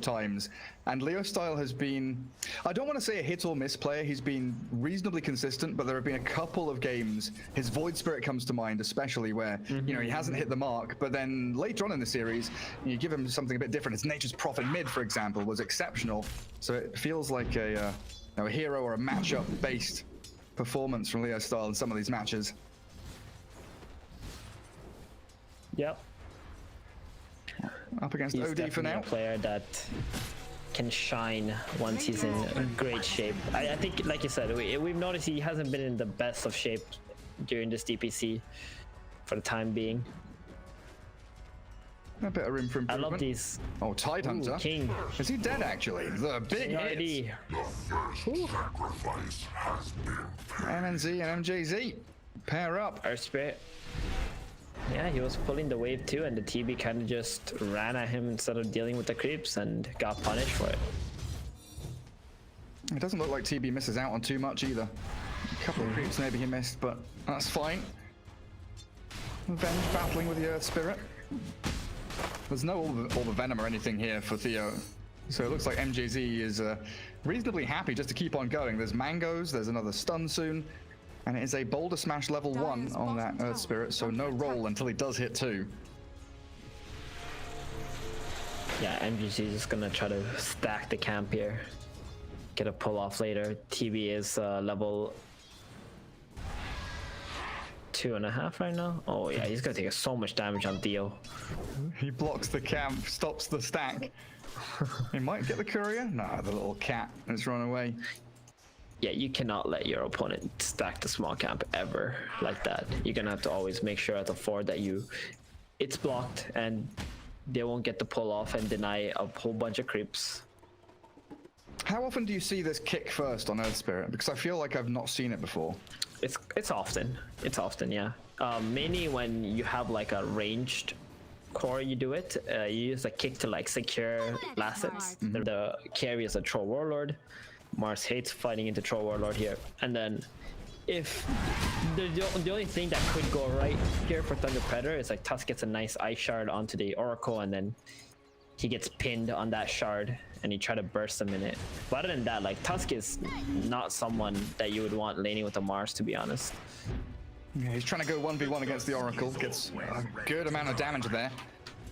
times, and Leostyle has been, I don't want to say a hit or miss player, he's been reasonably consistent, but there have been a couple of games, his Void Spirit comes to mind especially, where you know he hasn't hit the mark, but then later on in the series you give him something a bit different. His Nature's Prophet mid, for example, was exceptional, so it feels like a hero or a matchup based performance from Leostyle in some of these matches. Yep. Up against He's OD for now. A player that can shine once he's in great shape. I think, like you said, we've noticed he hasn't been in the best of shape during this DPC for the time being. A bit of room for improvement. I love these. Oh, Tidehunter. King. Is he dead actually? The big hit. MNZ and MJZ pair up. Earth Spirit. Yeah, he was pulling the wave too, and the TB kind of just ran at him instead of dealing with the creeps and got punished for it. It doesn't look like TB misses out on too much either. A couple of creeps maybe he missed, but that's fine. Venge battling with the Earth Spirit. There's no Orb of Venom or anything here for Theo, so it looks like MJZ is reasonably happy just to keep on going. There's mangoes, there's another stun soon. And it is a Boulder Smash level 1 on that Earth Spirit, so no roll until he does hit 2. Yeah, MGC is just gonna try to stack the camp here. Get a pull off later. TB is level 2.5 right now. Oh yeah, he's gonna take so much damage on Theo. He blocks the camp, stops the stack. He might get the courier. No, the little cat has run away. Yeah, you cannot let your opponent stack the small camp ever like that. You're gonna have to always make sure at the fort that it's blocked and they won't get the pull off and deny a whole bunch of creeps. How often do you see this kick first on Earth Spirit? Because I feel like I've not seen it before. It's often. It's often, yeah. Mainly when you have like a ranged core, you do it. You use a kick to like secure last hits. The carry is a Troll Warlord. Mars hates fighting into Troll Warlord here. And then if the only thing that could go right here for Thunder Predator is like Tusk gets a nice ice shard onto the Oracle and then he gets pinned on that shard and you try to burst him in it. But other than that, like Tusk is not someone that you would want laning with a Mars, to be honest. Yeah, he's trying to go 1v1 against the Oracle. Gets a good amount of damage there.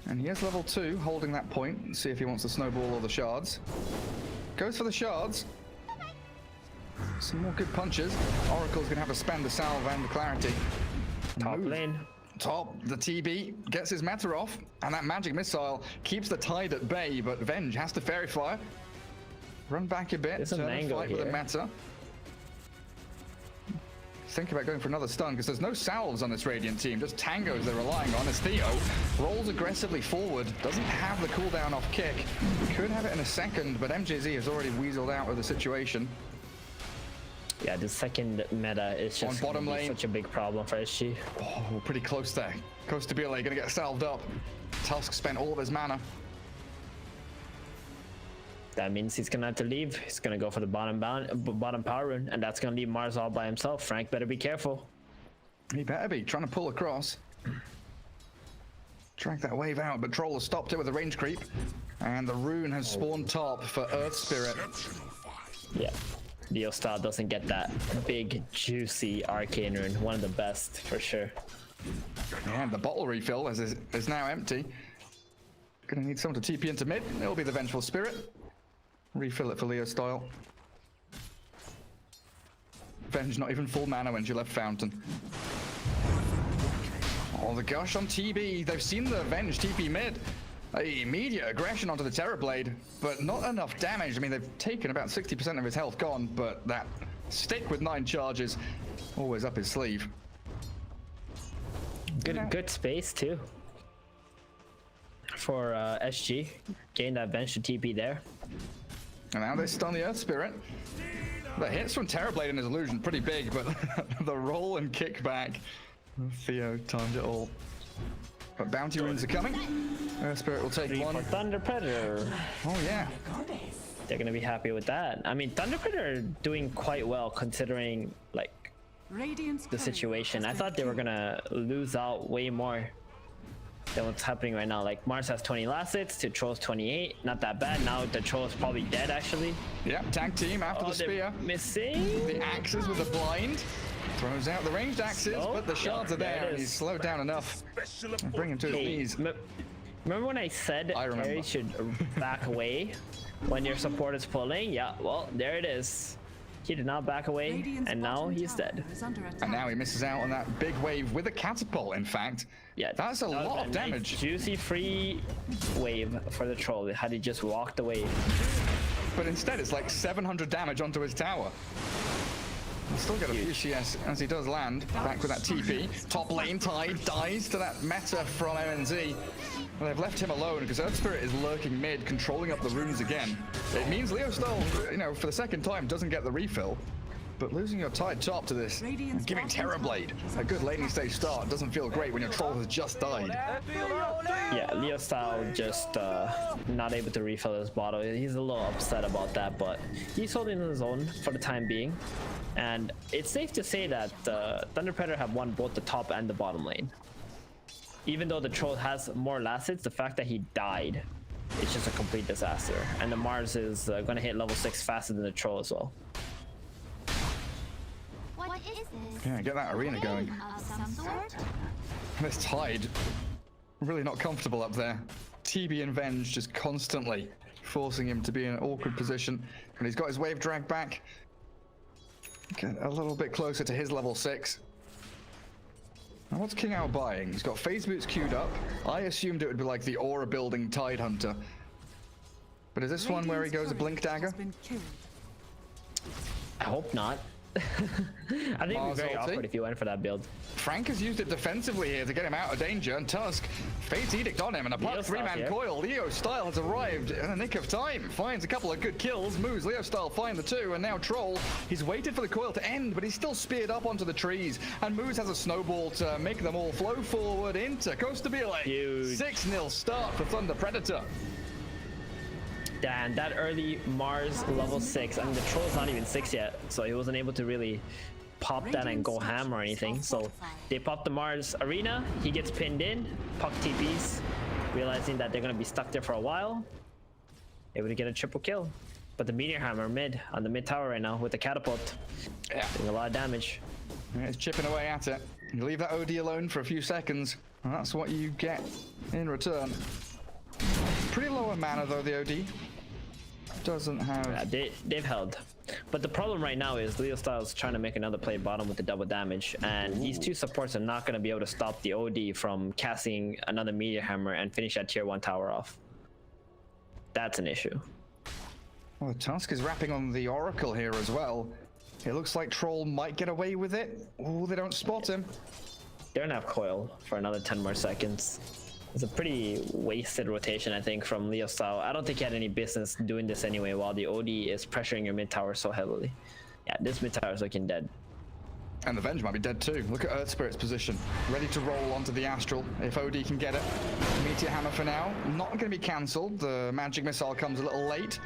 And he is level 2, holding that point. Let's see if he wants to snowball all the shards. Goes for the shards. Some more good punches. Oracle's gonna have to spend the salve and the clarity. Top lane. Top, the TB gets his meta off, and that magic missile keeps the Tide at bay, but Venge has to Fairy Fire. Run back a bit, turn and fight with a meta. Think about going for another stun, because there's no salves on this Radiant team, just tangos they're relying on, as Theo rolls aggressively forward, doesn't have the cooldown off kick. Could have it in a second, but MJZ has already weaseled out of the situation. Yeah, the second meta is just bottom lane. Such a big problem for SG. Oh, pretty close there. Costabile gonna get salved up. Tusk spent all of his mana. That means he's gonna have to leave. He's gonna go for the bottom power rune, and that's gonna leave Mars all by himself. Frank better be careful. He better be, trying to pull across. Drag that wave out, but Troll has stopped it with a range creep. And the rune has spawned top for Earth Spirit. Yeah. Leostyle doesn't get that big, juicy arcane rune. One of the best, for sure. And the bottle refill is now empty. Gonna need someone to TP into mid. It'll be the Vengeful Spirit. Refill it for Leostyle. Venge not even full mana when she left Fountain. Oh, the gush on TB. They've seen the Venge TP mid. Immediate aggression onto the Terrorblade, but not enough damage. I mean, they've taken about 60% of his health gone, but that stick with 9 charges, always up his sleeve. Good space too for SG. Gain that bench to TP there. And now they stun the Earth Spirit. The hits from Terrorblade and his illusion pretty big, but the roll and kickback, Theo timed it all. But bounty runes are coming. Earth Spirit will take 1. For Thunder Predator. Oh yeah. They're gonna be happy with that. I mean, Thunder Predator are doing quite well considering like the situation. I thought they were gonna lose out way more than what's happening right now. Like Mars has 20 last hits to Troll's 28. Not that bad. Now the Troll is probably dead actually. Yeah, tag team after the spear. Missing. The axes with the blind. Throws out the ranged axes, but the shards are there, and he's slowed down enough. Bring him to his knees. Remember when I said Carry should back away when your support is pulling? Yeah, well, there it is. He did not back away, and now he's dead. And now he misses out on that big wave with a catapult, in fact. Yeah, that's a lot of damage. Nice, juicy free wave for the Troll had he just walked away. But instead, it's like 700 damage onto his tower. He'll still get a few CS as he does land. Back with that TP. Top lane, Tide dies to that meta from MNZ. Well, they've left him alone because Earth Spirit is lurking mid, controlling up the runes again. It means Leostyle, you know, for the second time, doesn't get the refill. But losing your Tide top to this, and giving Terrorblade a good laning stage start doesn't feel great when your Troll has just died. Yeah, Leostyle just not able to refill his bottle. He's a little upset about that, but he's holding his own for the time being. And it's safe to say that Thunder Predator have won both the top and the bottom lane. Even though the Troll has more last hits, the fact that he died, it's just a complete disaster. And the Mars is going to hit level 6 faster than the Troll as well. What is this? Yeah, get that arena going. Some sort? This Tide, really not comfortable up there. TB and Venge just constantly forcing him to be in an awkward position. And he's got his wave drag back. Get a little bit closer to his level 6. Now what's kingrd buying? He's got phase boots queued up. I assumed it would be like the aura building Tidehunter. But is this one where he goes a blink dagger? I hope not. I think it would be very awkward if you went for that build. Frank has used it defensively here to get him out of danger, and Tusk, Fate's Edict on him, and a plus 3-man coil. Leostyle has arrived in the nick of time, finds a couple of good kills. MoOz, Leostyle find the 2, and now Troll. He's waited for the coil to end, but he's still speared up onto the trees, and MoOz has a snowball to make them all flow forward into Costabile. 6-0 start for Thunder Predator. And that early Mars level 6, I mean the Troll's not even 6 yet, so he wasn't able to really pop that and go ham or anything. So they pop the Mars arena, he gets pinned in, Puck TPs, realizing that they're going to be stuck there for a while, able to get a triple kill. But the Meteor Hammer mid, on the mid tower right now with the catapult, doing a lot of damage. Yeah, it's chipping away at it. You leave that OD alone for a few seconds, and that's what you get in return. Pretty low on mana though, the OD. Doesn't have... Yeah, they've held. But the problem right now is Leostyle's trying to make another play bottom with the double damage, and these two supports are not going to be able to stop the OD from casting another Meteor Hammer and finish that tier 1 tower off. That's an issue. Well, Tusk is wrapping on the Oracle here as well. It looks like Troll might get away with it. Oh, they don't spot him. They don't have coil for another 10 more seconds. It's a pretty wasted rotation, I think, from Leostyle. I don't think he had any business doing this anyway while the OD is pressuring your mid tower so heavily. Yeah, this mid tower is looking dead. And the Venge might be dead too. Look at Earth Spirit's position. Ready to roll onto the Astral if OD can get it. Meteor Hammer for now. Not going to be cancelled. The Magic Missile comes a little late.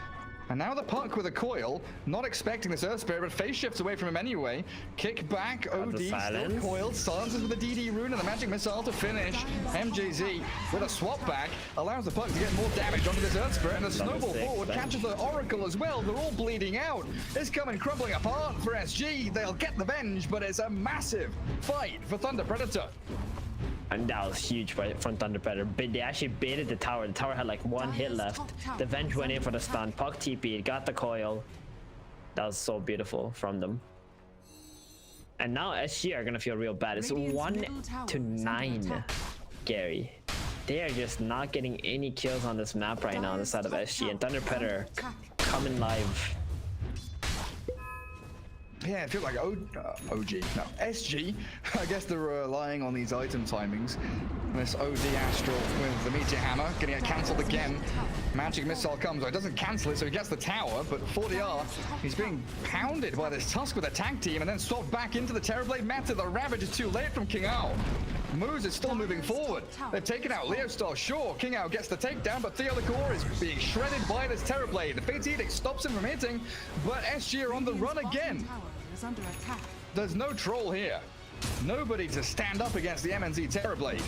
And now the Puck with a coil, not expecting this Earth Spirit, but phase shifts away from him anyway. Kick back, OD still coiled, silences with the DD rune and the Magic Missile to finish. MJZ with a swap back, allows the Puck to get more damage onto this Earth Spirit, and the snowball forward catches the Oracle as well. They're all bleeding out. It's coming crumbling apart for SG. They'll get the Venge, but it's a massive fight for Thunder Predator. And that was huge from Thunder Predator. They actually baited the tower. The tower had like 1 hit left. The Venge went in for the stun. Puck TP, got the coil. That was so beautiful from them. And now SG are gonna feel real bad. It's 1-9, Gary. They are just not getting any kills on this map right now on the side of SG. And Thunder Predator coming live. Yeah, it feels like SG. I guess they're relying on these item timings. This OD Astral with the Meteor Hammer, getting it cancelled again. Magic Missile comes, it doesn't cancel it, so he gets the tower, but 4DR, he's being pounded by this Tusk with a tag team and then swapped back into the Terrorblade meta. The Ravage is too late from kingrd. MoOz is still moving forward. They've taken out Leostyle, sure. kingrd gets the takedown, but thiolicor is being shredded by this Terrorblade. The Fate's Edict stops him from hitting, but SG are on the run again. There's no Troll here. Nobody to stand up against the MNZ Terrorblade.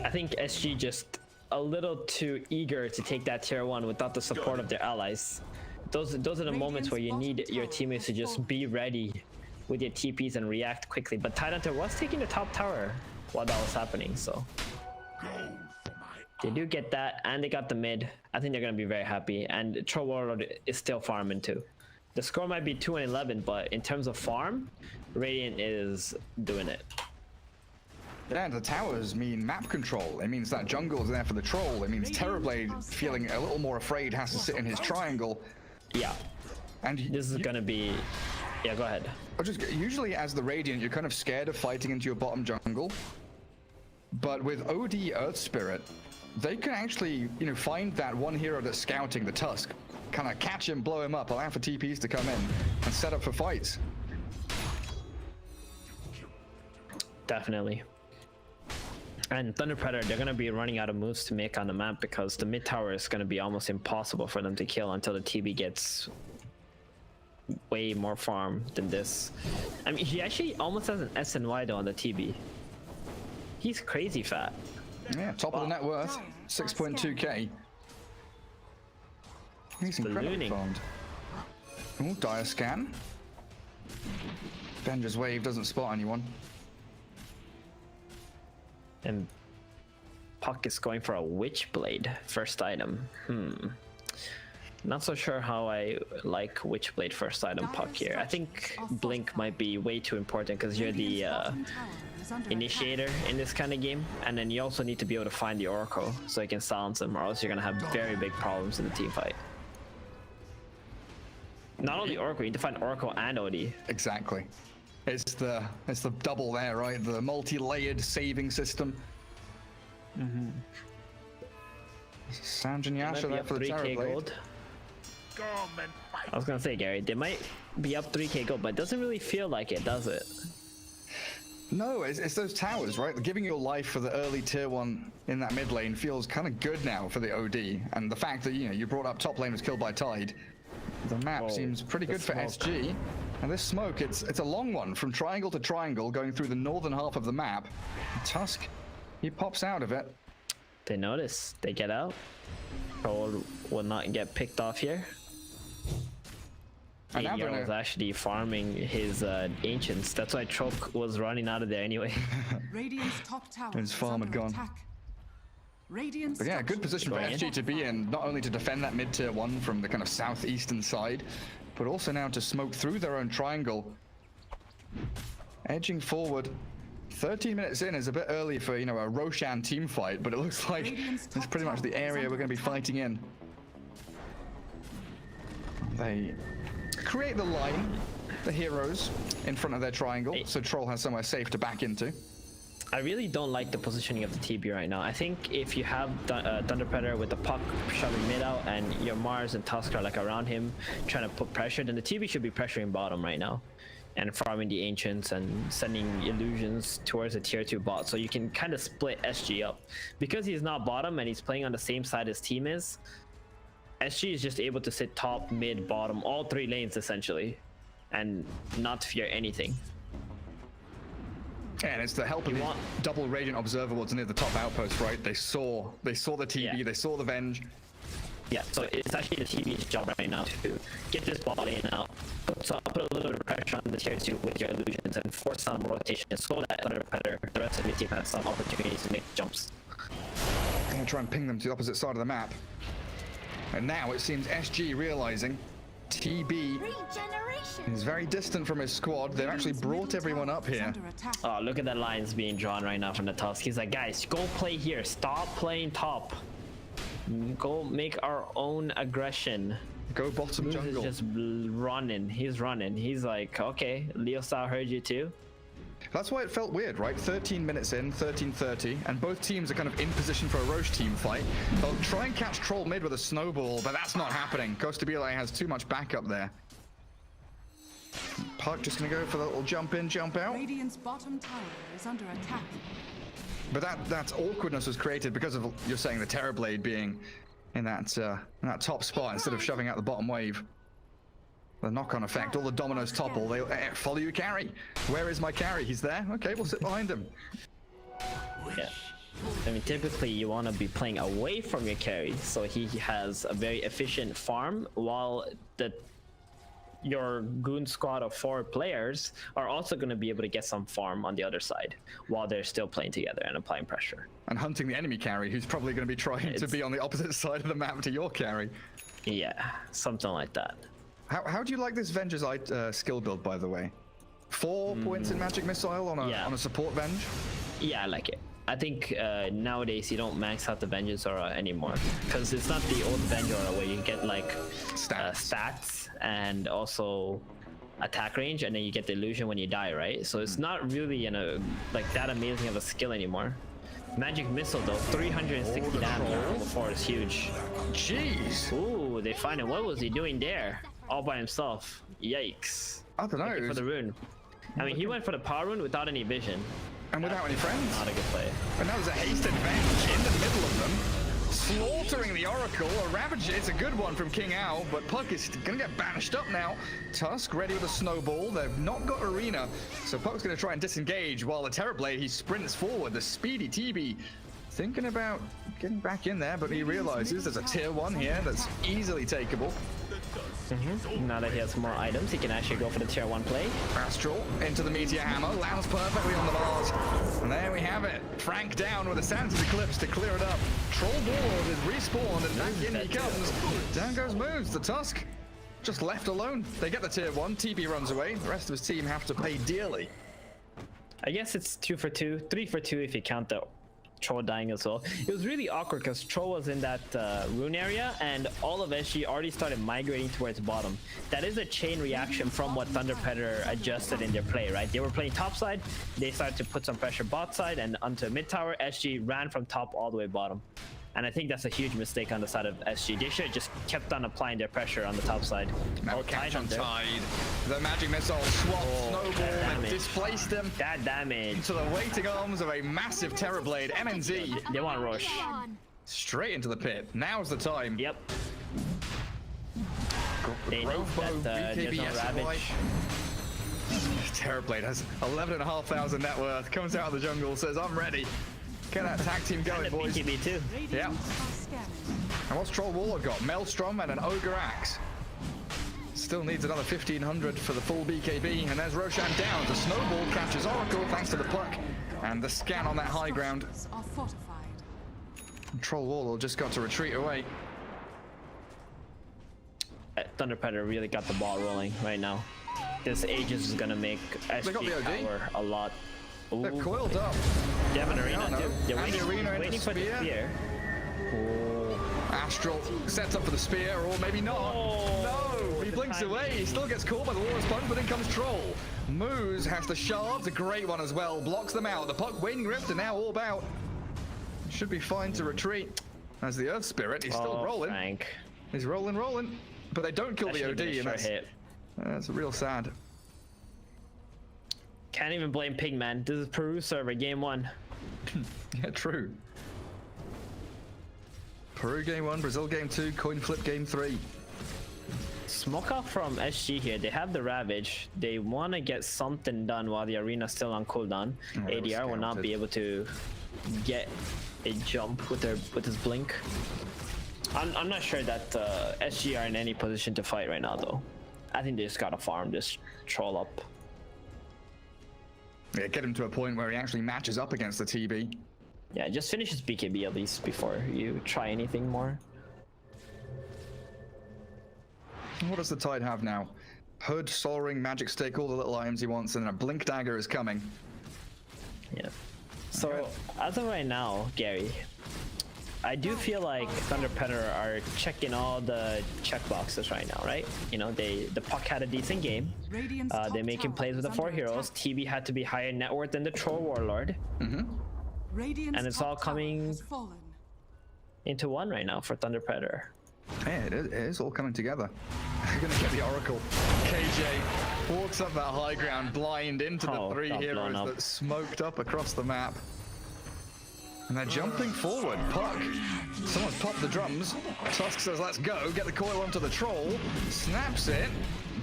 I think SG just a little too eager to take that tier 1 without the support of their allies. Those are the moments where you need your teammates to just be ready with your TPs and react quickly. But Tidehunter was taking the top tower while that was happening, so they do get that, and they got the mid. I think they're gonna be very happy, and Troll Warlord is still farming too. The score might be 2-11, but in terms of farm, Radiant is doing it. Yeah, and the towers mean map control. It means that jungle's there for the troll. It means Terrorblade, feeling a little more afraid, has to sit in his triangle. Yeah, and this is gonna be. Yeah, go ahead. Usually as the Radiant, you're kind of scared of fighting into your bottom jungle. But with OD Earth Spirit, they can actually, you know, find that one hero that's scouting, the Tusk, kind of catch him, blow him up, allow for TPs to come in, and set up for fights. Definitely. And Thunder Predator, they're going to be running out of moves to make on the map because the mid tower is going to be almost impossible for them to kill until the TB gets way more farm than this. I mean, he actually almost has an SNY though on the TB. He's crazy fat. Yeah, top of the net worth, 6.2k. He's incredibly farmed. Ooh, dire scan. Venger's wave doesn't spot anyone. And Puck is going for a Witchblade first item. Not so sure how I like Witchblade first item Puck here. I think Blink might be way too important because you're the initiator in this kind of game, and then you also need to be able to find the Oracle so you can silence them, or else you're gonna have very big problems in the team fight. Not only Oracle, you need to find Oracle and OD. Exactly. It's the double there, right? The multi-layered saving system. Sanjin Yasha there for the Terrorblade. I was gonna say, Gary, they might be up 3k gold, but it doesn't really feel like it, does it? No, it's those towers, right? Giving your life for the early tier 1 in that mid lane feels kind of good now for the OD, and the fact that, you know, you brought up top lane was killed by Tide. The map seems pretty good for SG. And this smoke, it's a long one from triangle to triangle going through the northern half of the map. Tusk, he pops out of it. They notice, they get out. Troll will not get picked off here. And now was actually farming his ancients. That's why Troll was running out of there anyway. Radiant's top tower. His farm had gone. But yeah, good position for SG to be in, not only to defend that mid tier 1 from the kind of southeastern side, but also now to smoke through their own triangle. Edging forward. 13 minutes in is a bit early for, you know, a Roshan team fight, but it looks like it's pretty much the area we're going to be fighting in. They create the line, the heroes, in front of their triangle, so Troll has somewhere safe to back into. I really don't like the positioning of the TB right now. I think if you have Thunder Predator with the Puck shoving mid out and your Mars and Tusk are like around him trying to put pressure, then the TB should be pressuring bottom right now and farming the Ancients and sending illusions towards the tier 2 bot, so you can kind of split SG up. Because he's not bottom and he's playing on the same side his team is, SG is just able to sit top, mid, bottom, all 3 lanes essentially, and not fear anything. And it's the help of the double Radiant Observer Wards near the top outpost, right? They saw the TB, they saw the Venge. Yeah, so it's actually the TB's job right now to get this ball in out, put a little bit of pressure on the tier 2 with your illusions and force some rotation so that Thunder Predator, the rest of the team has some opportunities to make jumps. I'm gonna try and ping them to the opposite side of the map. And now it seems SG realizing TB is very distant from his squad. They've actually brought everyone up here. Oh, look at the lines being drawn right now from the Tusk. He's like, guys, go play here. Stop playing top. Go make our own aggression. Go bottom jungle. He's just running. He's running. He's like, okay, Leostyle heard you too. That's why it felt weird, right? 13 minutes in, 13:30, and both teams are kind of in position for a Roche team fight. They'll try and catch Troll mid with a snowball, but that's not happening. Costabile has too much backup there. Puck just gonna go for the little jump in, jump out. Radiant's bottom tower is under attack. But that awkwardness was created because of, you're saying, the Terrorblade being in that top spot instead of shoving out the bottom wave. The knock-on effect, all the dominoes topple. They follow you, carry. Where is my carry? He's there. Okay, we'll sit behind him. Yeah. I mean, typically you want to be playing away from your carry, so he has a very efficient farm, while your goon squad of 4 players are also going to be able to get some farm on the other side while they're still playing together and applying pressure. And hunting the enemy carry, who's probably going to be trying to be on the opposite side of the map to your carry. Yeah, something like that. How do you like this Venge's skill build, by the way? 4 points in Magic Missile on a support Venge? Yeah, I like it. I think nowadays you don't max out the Vengeance Aura anymore, because it's not the old Venge Aura where you get like stats and also attack range, and then you get the illusion when you die, right? So it's not really like that amazing of a skill anymore. Magic Missile though, 360 damage before is huge. Jeez. Ooh, they find him. What was he doing there? All by himself. Yikes. I don't know. For the rune. I mean, he went for the power rune without any vision. And without any friends. Not a good play. And that was a hasted Venge in the middle of them. Slaughtering the Oracle. A Ravage is a good one from King Owl, but Puck is going to get banished up now. Tusk ready with a snowball. They've not got Arena, so Puck's going to try and disengage, while the Terrorblade, he sprints forward. The speedy TB thinking about getting back in there, but he realizes there's a tier 1 here that's easily takeable. Now that he has more items, he can actually go for the tier 1 play. Astral into the Meteor Hammer, lands perfectly on the bars. And there we have it. Frank down with a Santa's Eclipse to clear it up. Troll Warlord is respawned and back in he comes. Down goes MoOz. The Tusk just left alone. They get the tier 1, TB runs away. The rest of his team have to pay dearly. I guess it's 2 for 2, 3 for 2 if you count the Troll dying as well. It was really awkward because Troll was in that rune area, and all of SG already started migrating towards bottom. That is a chain reaction from what Thunder Predator adjusted in their play, right? They were playing top side, they started to put some pressure bot side and onto mid tower. SG ran from top all the way bottom. And I think that's a huge mistake on the side of SG. They should have just kept on applying their pressure on the top side. Now catch on Tide. The Magic Missile swapped snowball and displaced them. That damage. Into the waiting arms of a massive Terrorblade. MNZ. They want rush. Straight into the pit. Now's the time. Yep. They know that there's no Ravage. Terrorblade has 11,500 net worth. Comes out of the jungle, says, I'm ready. Get that tag team going, boys. BKB too. Yeah. And what's Troll Warlord got? Maelstrom and an Ogre Axe. Still needs another 1,500 for the full BKB. And there's Roshan down. The snowball catches Oracle thanks to the Puck. And the scan on that high ground. Troll Warlord just got to retreat away. Thunder Predator really got the ball rolling right now. This Aegis is gonna make SG power a lot. Ooh. They've coiled up. They have an arena too. They're waiting for the spear. Oh. Astral sets up for the spear, or maybe not. No, he blinks away. He still gets caught by the Walrus Punch, but in comes Troll. MoOz has the shards, a great one as well. Blocks them out. The Puck Wing Rift are now all about. Should be fine to retreat. As the Earth Spirit, he's still rolling. Frank. He's rolling. But they don't kill the OD, and that's real sad. Can't even blame Pigman. This is Peru server, game 1. Yeah, true. Peru game 1, Brazil game 2, coin flip game 3. Smoke off from SG here. They have the Ravage. They want to get something done while the arena's still on cooldown. ADR will not be able to get a jump with his blink. I'm not sure that SG are in any position to fight right now, though. I think they just gotta farm, just troll up. Yeah, get him to a point where he actually matches up against the TB. Yeah, just finish his BKB at least before you try anything more. What does the Tide have now? Hood, Soul Ring, Magic Stick, all the little items he wants, and then a Blink Dagger is coming. Yeah. So, as of right now, Gary, I do feel like Thunder Predator are checking all the checkboxes right now, right? You know, the Puck had a decent game. They're making plays with the 4 heroes. TB had to be higher net worth than the Troll Warlord. And it's all coming into one right now for Thunder Predator. Yeah, it is all coming together. They're gonna get the Oracle. KJ walks up that high ground blind into the 3 heroes that smoked up across the map. And they're jumping forward. Puck. Someone's popped the drums. Tusk says, let's go. Get the coil onto the Troll. Snaps it.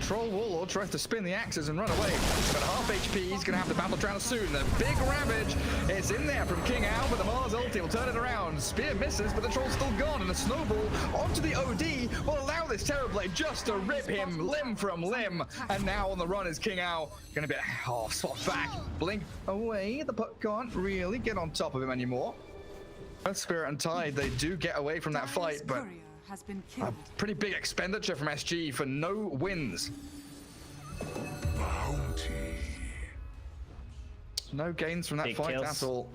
Troll Warlord tries to spin the axes and run away, but half HP, he's going to have to battle Trans soon. The big Ravage, it's in there from kingrd, but the MoOz ulti will turn it around. Spear misses, but the Troll's still gone, and a snowball onto the OD will allow this Terrorblade just to rip him limb from limb. And now on the run is kingrd, going to be, swap back, blink away. The puck can't really get on top of him anymore. Earth Spirit and Tide, they do get away from that fight, but has been a killed. pretty big expenditure from SG for no wins. Bounty. No gains from that Big fight kills. at all.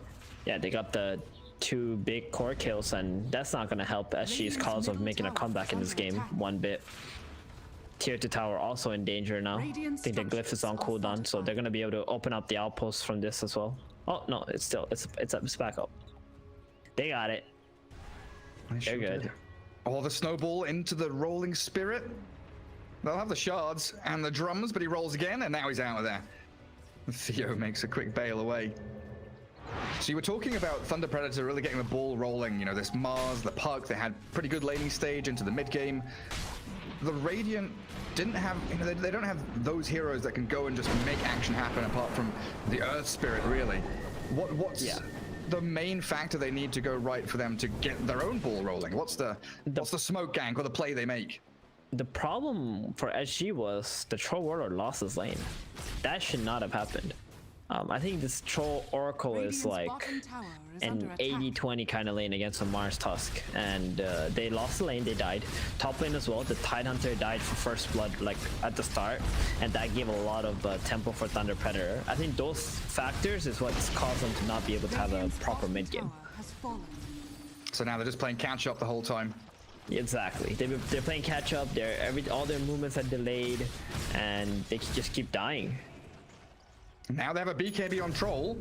Yeah, they got the 2 big core kills, and that's not going to help SG's cause of making a comeback in this game one bit. Tier 2 tower also in danger now. I think the glyph is on cooldown, so they're going to be able to open up the outposts from this as well. Oh no, it's back up. They got it. They're good. Oh, the snowball into the rolling spirit. They'll have the shards and the drums, but he rolls again, and now he's out of there. Theo makes a quick bail away. So you were talking about Thunder Predator really getting the ball rolling. You know, this MoOz, the Puck, they had pretty good laning stage into the mid game. The Radiant didn't have, you know, they don't have those heroes that can go and just make action happen apart from the Earth Spirit, really. What's the main factor they need to go right for them to get their own ball rolling? What's the smoke gank or the play they make? The problem for SG was the Troll Warlord lost his lane. That should not have happened. I think this Troll Oracle is like an 80-20 kind of lane against a Mars Tusk, and they lost the lane, they died. Top lane as well, the Tidehunter died for first blood like at the start, and that gave a lot of tempo for Thunder Predator. I think those factors is what's caused them to not be able to have a proper mid game. So now they're just playing catch up the whole time. Exactly, they're playing catch up. All their movements are delayed, and they just keep dying. Now they have a BKB on Troll.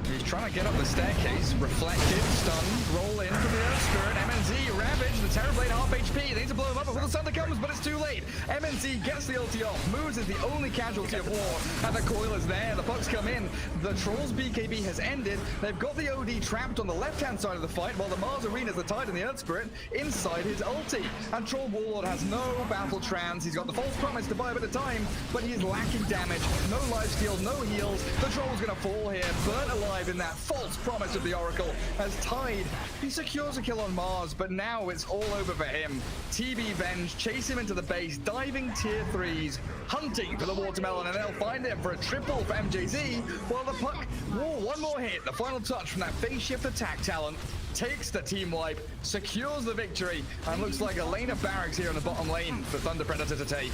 He's trying to get up the staircase. Reflected, stunned, roll in from the Earth Spirit. MNZ, Ravage, the Terrorblade half HP. They need to blow him up before the Thunder comes, but it's too late. MNZ gets the ulti off. MoOz is the only casualty of war, and the coil is there. The pucks come in. The Troll's BKB has ended. They've got the OD trapped on the left-hand side of the fight, while the Mars Arena is the Tide and the Earth Spirit inside his ulti. And Troll Warlord has no battle trans. He's got the false promise to buy a bit of time, but he is lacking damage. No life steal, no heals. The Troll's going to fall here, burnt alive in that false promise of the Oracle. As Tide, he secures a kill on Mars, but now it's all over for him. TB Venge chase him into the base, diving tier 3s, hunting for the watermelon, and they'll find him for a triple for MJZ, while the puck, one more hit, the final touch from that phase shift attack talent, takes the team wipe, secures the victory, and looks like a lane of barracks here in the bottom lane for Thunder Predator to take.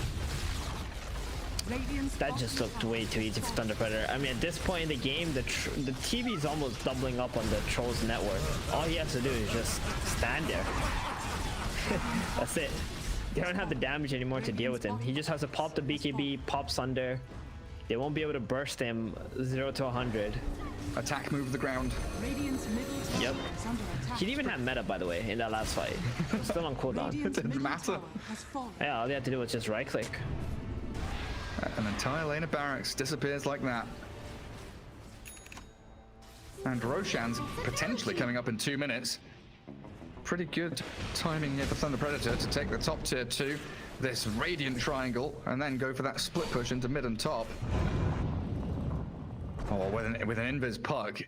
That just looked way too easy for Thunder Predator. I mean, at this point in the game, the TV is almost doubling up on the Troll's net worth. All he has to do is just stand there. That's it. They don't have the damage anymore to deal with him. He just has to pop the BKB, pop Sunder. They won't be able to burst him 0 to 100. Attack move the ground. Yep. He didn't even have meta, by the way, in that last fight. It was still on cooldown. It didn't matter. Yeah, all they had to do was just right click. An entire lane of barracks disappears like that. And Roshan's potentially coming up in 2 minutes. Pretty good timing here for Thunder Predator to take the top tier 2, this Radiant triangle, and then go for that split push into mid and top. Oh, with an invis puck.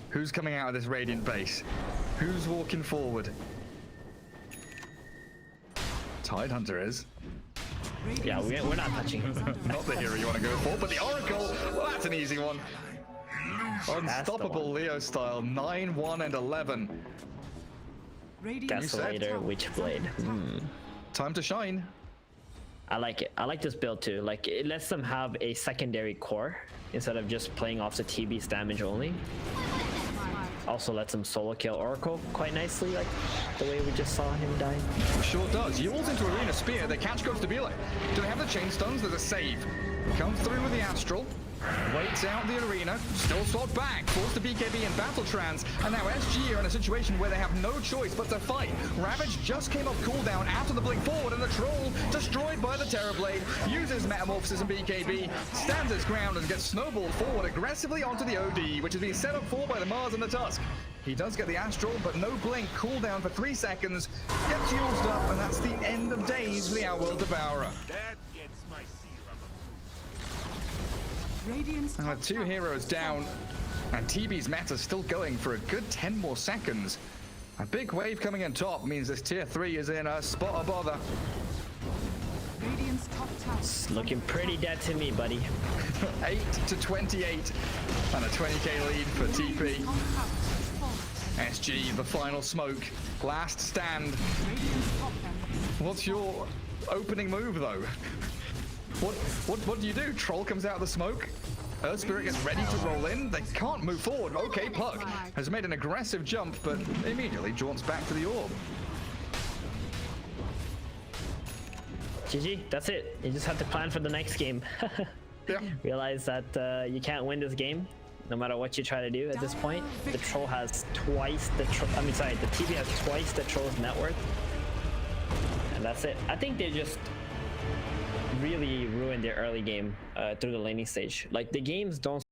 Who's coming out of this Radiant base? Who's walking forward? Tidehunter is. Yeah, we're not touching him. Not the hero you want to go for, but the Oracle, well, that's an easy one. Unstoppable Leostyle, 9, 1, and 11. Desolator, Witchblade. Time to shine. I like it. I like this build too. Like, it lets them have a secondary core instead of just playing off the TB's damage only. Also lets him solo kill Oracle quite nicely, like the way we just saw him die. Sure does. Yules into Arena Spear. They catch Costabile. Do they have the chain stuns? There's a save. Comes through with the Astral. Waits out the arena, still swapped back, forced the BKB and battle trans, and now SG are in a situation where they have no choice but to fight. Ravage just came off cooldown after the blink forward, and the Troll, destroyed by the Terrorblade, uses Metamorphosis and BKB, stands his ground and gets snowballed forward aggressively onto the OD, which is being set up for by the Mars and the Tusk. He does get the Astral, but no blink. Cooldown for 3 seconds. Gets used up, and that's the end of days for the Outworld Devourer. That gets my serum. Radiant's And top with 2 tower heroes is down, and TB's meta still going for a good 10 more seconds. A big wave coming in top means this tier 3 is in a spot of bother. Radiant's top tower. It's looking pretty dead to me, buddy. 8 to 28, and a 20k lead for TP. Top tower is fallen. SG, the final smoke, last stand. Radiant's top tower is What's your opening move though? What do you do? Troll comes out of the smoke. Earth Spirit gets ready to roll in. They can't move forward. Okay, Puck has made an aggressive jump, but immediately jaunts back to the orb. GG, that's it. You just have to plan for the next game. Yeah. Realize that you can't win this game, no matter what you try to do at this point. The troll has twice the the TV has twice the troll's net worth. And that's it. I think they just really ruined their early game through the laning stage. Like, the games don't